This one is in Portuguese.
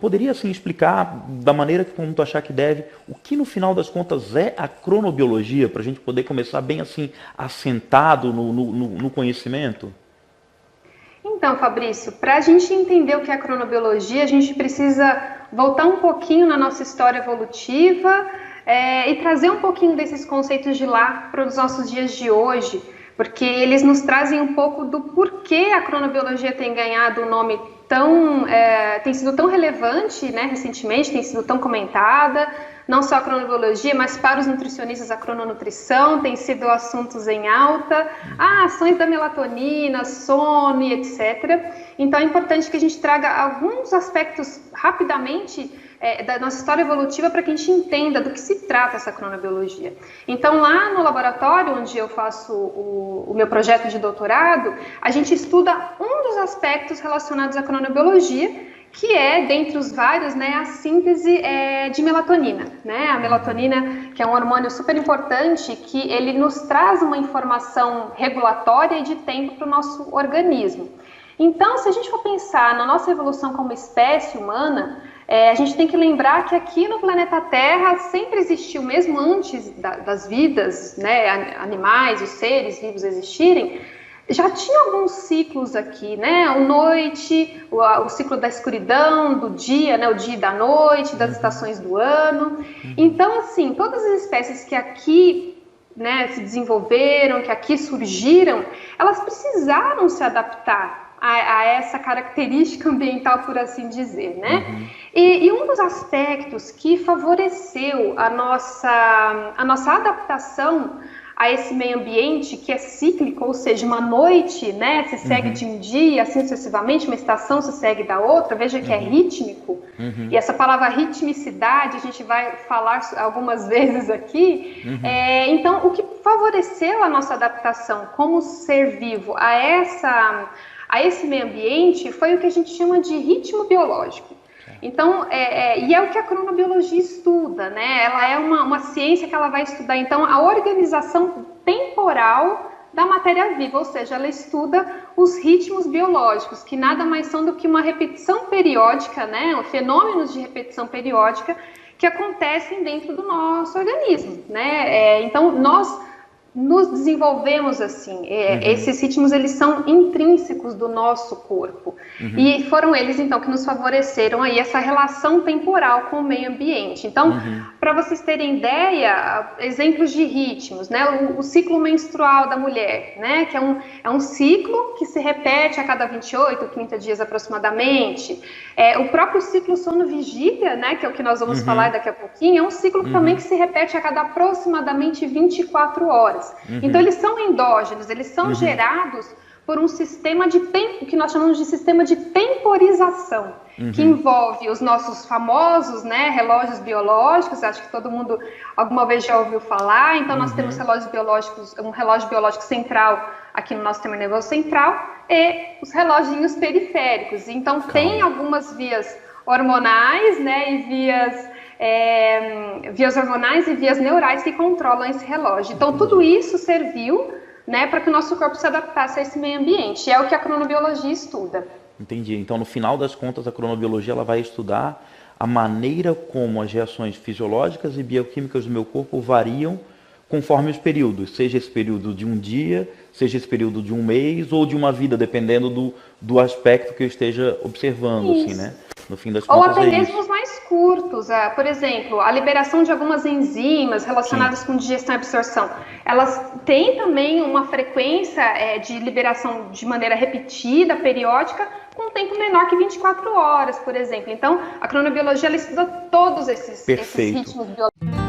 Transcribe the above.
poderia assim explicar da maneira como tu achar que deve, o que no final das contas é a cronobiologia, para a gente poder começar bem assim, assentado no conhecimento? Então, Fabrício, para a gente entender o que é a cronobiologia, a gente precisa voltar um pouquinho na nossa história evolutiva e trazer um pouquinho desses conceitos de lá para os nossos dias de hoje, porque eles nos trazem um pouco do porquê a cronobiologia tem ganhado um nome tem sido tão relevante, né, recentemente, tem sido tão comentada, não só a cronobiologia, mas para os nutricionistas a crononutrição tem sido assuntos em alta, ações da melatonina, sono e etc. Então é importante que a gente traga alguns aspectos rapidamente da nossa história evolutiva para que a gente entenda do que se trata essa cronobiologia. Então, lá no laboratório onde eu faço o meu projeto de doutorado, a gente estuda um dos aspectos relacionados à cronobiologia, que é, dentre os vários, né, a síntese de melatonina. Né? A melatonina, que é um hormônio super importante, que ele nos traz uma informação regulatória e de tempo para o nosso organismo. Então, se a gente for pensar na nossa evolução como espécie humana, a gente tem que lembrar que aqui no planeta Terra sempre existiu, mesmo antes das vidas, né, animais, os seres vivos existirem, já tinha alguns ciclos aqui, né, a noite, o ciclo da escuridão, do dia, né, o dia e da noite, das estações do ano. Então, assim, todas as espécies que aqui, né, se desenvolveram, que aqui surgiram, elas precisaram se adaptar a essa característica ambiental, por assim dizer, né? E um dos aspectos que favoreceu a nossa adaptação a esse meio ambiente que é cíclico, ou seja, uma noite, né, se segue de um dia, assim sucessivamente, uma estação se segue da outra, veja que é rítmico, e essa palavra ritmicidade a gente vai falar algumas vezes aqui, então o que favoreceu a nossa adaptação como ser vivo a esse meio ambiente foi o que a gente chama de ritmo biológico. Então, e é o que a cronobiologia estuda, né? Ela é uma ciência que ela vai estudar, então, a organização temporal da matéria viva, ou seja, ela estuda os ritmos biológicos, que nada mais são do que uma repetição periódica, né? Fenômenos de repetição periódica que acontecem dentro do nosso organismo, né? Então, nós nos desenvolvemos assim, esses ritmos eles são intrínsecos do nosso corpo e foram eles então que nos favoreceram aí essa relação temporal com o meio ambiente. Então, para vocês terem ideia, exemplos de ritmos, né, o ciclo menstrual da mulher, né, que é um ciclo que se repete a cada 28, 30 dias aproximadamente. O próprio ciclo sono-vigília, né, que é o que nós vamos falar daqui a pouquinho, é um ciclo também que se repete a cada aproximadamente 24 horas. Então, eles são endógenos, eles são gerados por um sistema de tempo, que nós chamamos de sistema de temporização, que envolve os nossos famosos, né, relógios biológicos, acho que todo mundo alguma vez já ouviu falar. Então, nós temos relógios biológicos, um relógio biológico central aqui no nosso sistema nervoso central e os reloginhos periféricos. Então, tem algumas vias hormonais, né, e vias hormonais e vias neurais que controlam esse relógio. Então, tudo isso serviu, né, para que o nosso corpo se adaptasse a esse meio ambiente. É o que a cronobiologia estuda. Entendi. Então, no final das contas, a cronobiologia ela vai estudar a maneira como as reações fisiológicas e bioquímicas do meu corpo variam conforme os períodos, seja esse período de um dia, seja esse período de um mês ou de uma vida, dependendo do aspecto que eu esteja observando, assim, né? No fim das contas, ou até mesmo os mais curtos. Por exemplo, a liberação de algumas enzimas relacionadas com digestão e absorção. Elas têm também uma frequência de liberação de maneira repetida, periódica, com um tempo menor que 24 horas, por exemplo. Então, a cronobiologia ela estuda todos esses ritmos biológicos.